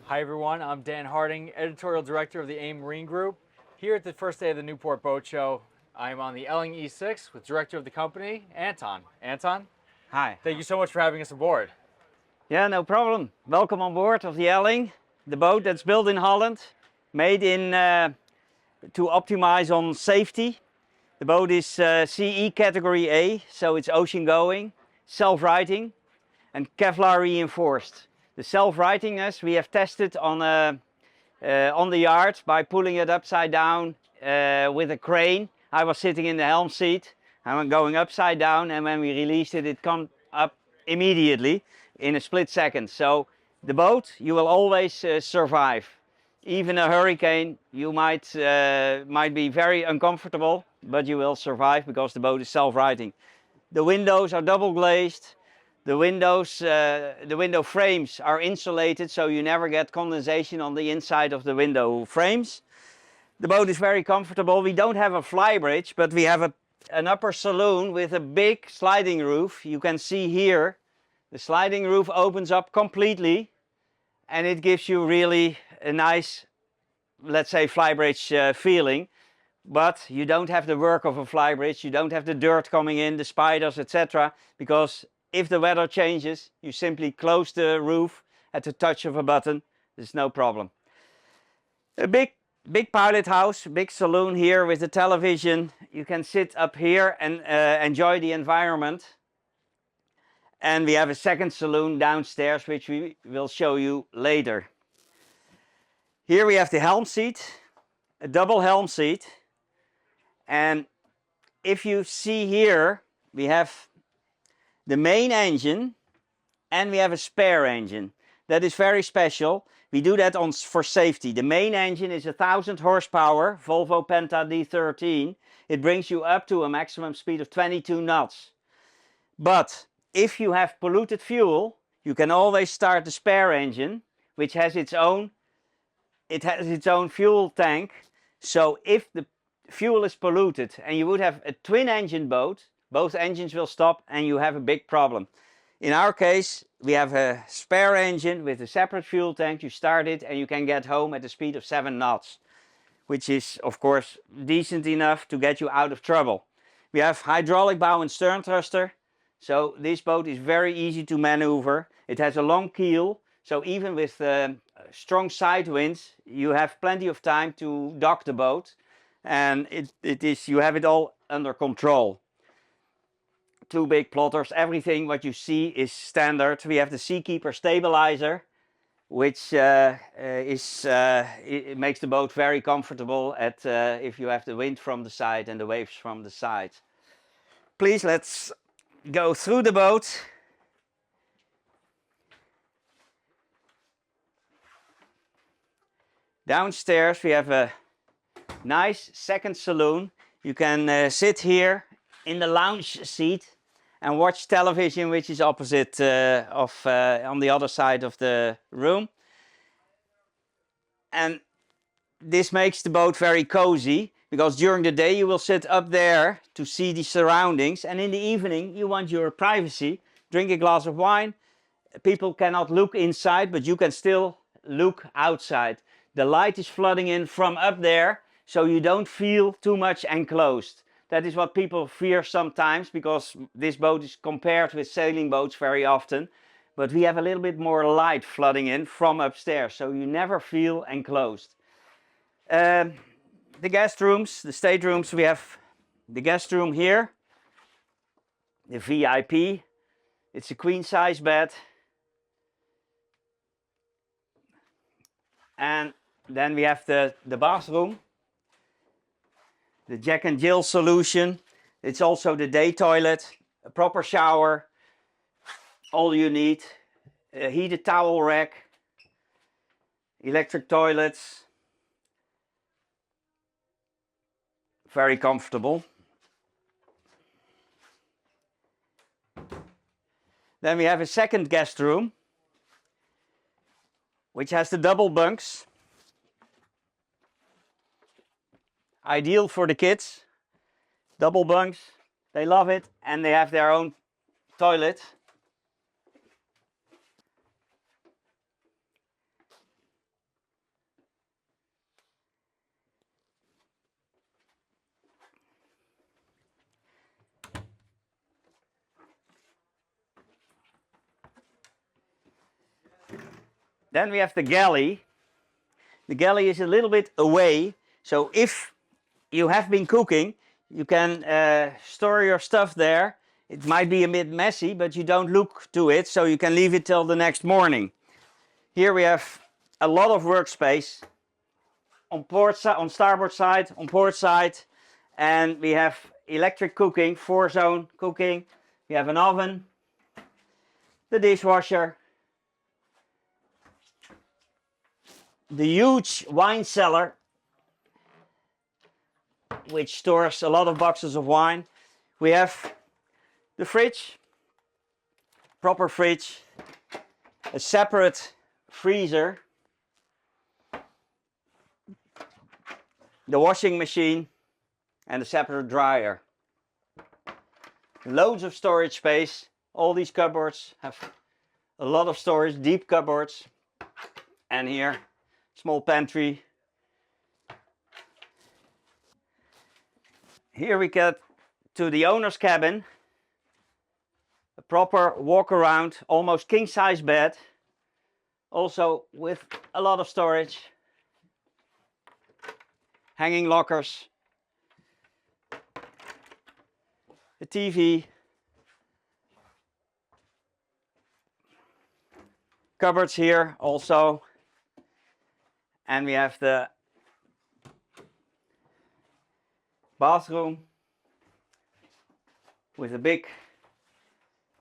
Hi everyone, I'm Dan Harding, Editorial Director of the AIM Marine Group. Here at the first day of the Newport Boat Show, I'm on the Elling E6 with Director of the company, Anton. Anton, Hi. thank you so much for having us aboard. Yeah, no problem. Welcome on board of the Elling, the boat that's built in Holland, made in to optimize on safety. The boat is CE category A, so it's ocean going, self-righting and Kevlar reinforced. The self-rightingness we have tested on the yard by pulling it upside down with a crane. I was sitting in the helm seat, I'm going upside down, and when we released it, it comes up immediately in a split second. So the boat, you will always survive. Even a hurricane, you might be very uncomfortable, but you will survive because the boat is self-righting. The windows are double glazed. The window frames are insulated, so you never get condensation on the inside of the window frames. The boat is very comfortable. We don't have a flybridge, but we have an upper saloon with a big sliding roof. You can see here, the sliding roof opens up completely, and it gives you really a nice, let's say, flybridge feeling. But you don't have the work of a flybridge, you don't have the dirt coming in, the spiders, etc. Because if the weather changes, you simply close the roof at the touch of a button. There's no problem. A big pilot house, big saloon here with a television. You can sit up here and enjoy the environment. And we have a second saloon downstairs, which we will show you later. Here we have the helm seat, a double helm seat. And if you see here, we have the main engine and we have a spare engine. That is very special. We do that for safety. The main engine is 1000 horsepower, Volvo Penta D13. It brings you up to a maximum speed of 22 knots. But if you have polluted fuel, you can always start the spare engine, which has its own fuel tank. So if the fuel is polluted and you would have a twin engine boat, both engines will stop and you have a big problem. In our case, we have a spare engine with a separate fuel tank. You start it and you can get home at a speed of 7 knots, which is of course decent enough to get you out of trouble. We have hydraulic bow and stern thruster, so this boat is very easy to maneuver. It has a long keel, so even with strong side winds, you have plenty of time to dock the boat. And you have it all under control. Two big plotters, everything what you see is standard. We have the Seakeeper stabilizer, which it makes the boat very comfortable if you have the wind from the side and the waves from the side. Please, let's go through the boat. Downstairs we have a nice second saloon. You can sit here in the lounge seat and watch television, which is opposite on the other side of the room. And this makes the boat very cozy, because during the day you will sit up there to see the surroundings, and in the evening you want your privacy. Drink a glass of wine. People cannot look inside, but you can still look outside. The light is flooding in from up there, so you don't feel too much enclosed. That is what people fear sometimes, because this boat is compared with sailing boats very often. But we have a little bit more light flooding in from upstairs, so you never feel enclosed. The guest rooms, the staterooms, we have the guest room here. The VIP. It's a queen size bed. And then we have the bathroom. The Jack and Jill solution. It's also the day toilet, a proper shower, all you need, a heated towel rack, electric toilets, very comfortable. Then we have a second guest room, which has the double bunks. Ideal for the kids. Double bunks, they love it, and they have their own toilet. Then we have the galley. The galley is a little bit away, so if you have been cooking, you can store your stuff there. It might be a bit messy, but you don't look to it, so you can leave it till the next morning. Here we have a lot of workspace on on starboard side, on port side, and we have electric cooking, 4-zone cooking. We have an oven, the dishwasher, the huge wine cellar, which stores a lot of boxes of wine. We have the fridge, proper fridge, a separate freezer, the washing machine, and a separate dryer. Loads of storage space. All these cupboards have a lot of storage, deep cupboards. And here, small pantry. Here we get to the owner's cabin. A proper walk around, almost king size bed. Also with a lot of storage. Hanging lockers. The TV. Cupboards here also. And we have the bathroom with a big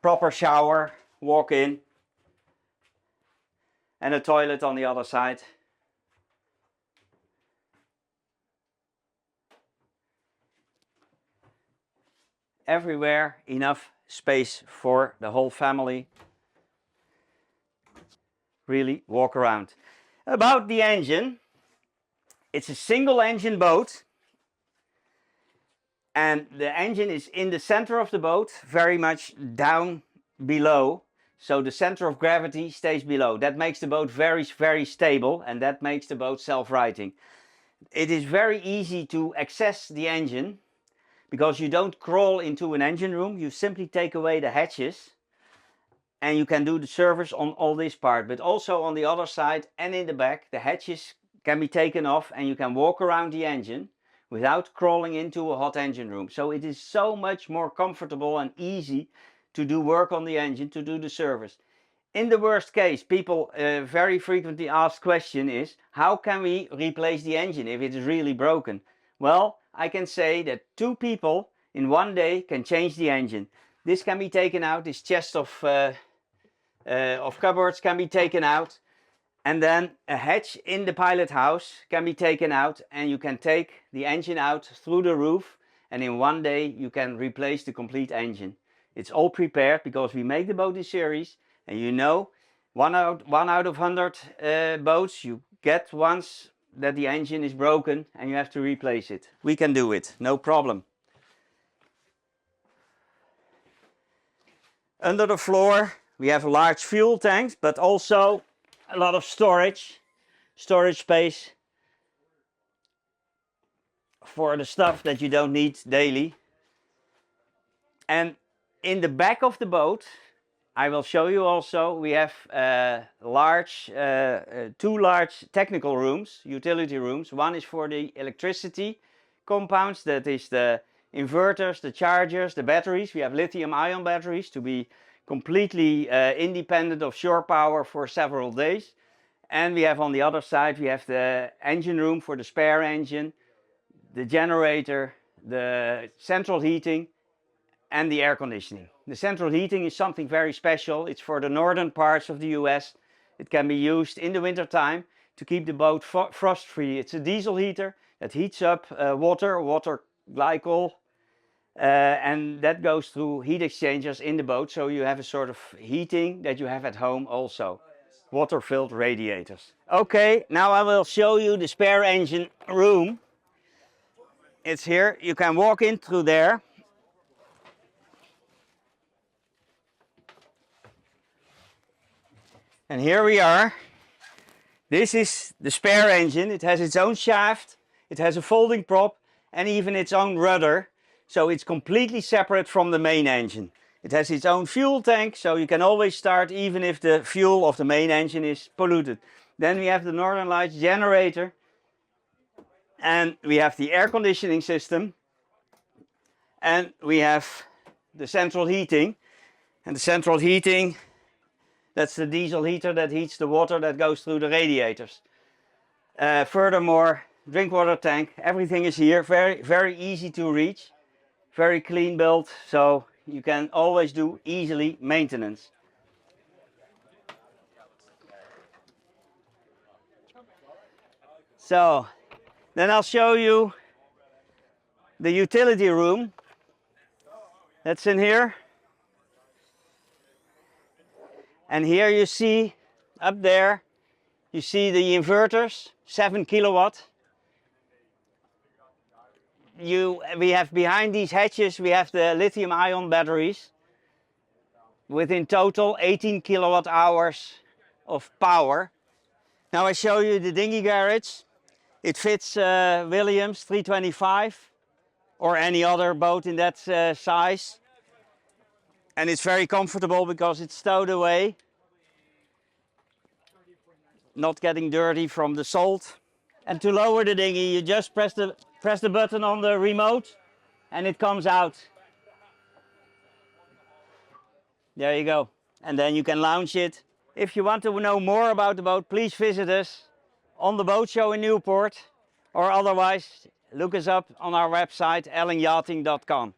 proper shower, walk-in, and a toilet on the other side. Everywhere enough space for the whole family. Really walk around. About the engine, it's a single engine boat, and the engine is in the center of the boat, very much down below, so the center of gravity stays below. That makes the boat very, very stable, and that makes the boat self-righting. It is very easy to access the engine because you don't crawl into an engine room. You simply take away the hatches and you can do the service on all this part, but also on the other side and in the back, the hatches can be taken off and you can walk around the engine without crawling into a hot engine room. So it is so much more comfortable and easy to do work on the engine, to do the service. In the worst case, people very frequently ask question is, how can we replace the engine if it is really broken? Well, I can say that 2 people in one day can change the engine. This can be taken out, this chest of cupboards can be taken out, and then a hatch in the pilot house can be taken out, and you can take the engine out through the roof, and in one day you can replace the complete engine. It's all prepared because we make the boat in series, and you know, one out of 100 boats you get once that the engine is broken and you have to replace it. We can do it, no problem. Under the floor we have a large fuel tank, but also a lot of storage space for the stuff that you don't need daily. And in the back of the boat, I will show you also, we have 2 large technical rooms, utility rooms. One is for the electricity compounds, that is the inverters, the chargers, the batteries. We have lithium-ion batteries to be completely independent of shore power for several days. And we have on the other side, we have the engine room for the spare engine, the generator, the central heating, and the air conditioning. The central heating is something very special. It's for the northern parts of the US. It can be used in the winter time to keep the boat frost free. It's a diesel heater that heats up water glycol, and that goes through heat exchangers in the boat, so you have a sort of heating that you have at home also. Water-filled radiators. Okay, now I will show you the spare engine room. It's here. You can walk in through there. And here we are. This is the spare engine. It has its own shaft, it has a folding prop, and even its own rudder. So it's completely separate from the main engine. It has its own fuel tank, so you can always start even if the fuel of the main engine is polluted. Then we have the Northern Lights generator, and we have the air conditioning system, and we have the central heating. And the central heating, that's the diesel heater that heats the water that goes through the radiators. Furthermore, drink water tank, everything is here, very easy to reach, very clean built, so you can always do easily maintenance. So then I'll show you the utility room that's in here. And here you see, up there, you see the inverters, 7 kilowatt. We have behind these hatches, we have the lithium ion batteries with in total 18 kilowatt hours of power. Now I show you the dinghy garage. It fits Williams 325 or any other boat in that size. And it's very comfortable because it's stowed away, not getting dirty from the salt. And to lower the dinghy, you just press the button on the remote and it comes out. There you go. And then you can launch it. If you want to know more about the boat, please visit us on the boat show in Newport, or otherwise look us up on our website ellingyachting.com.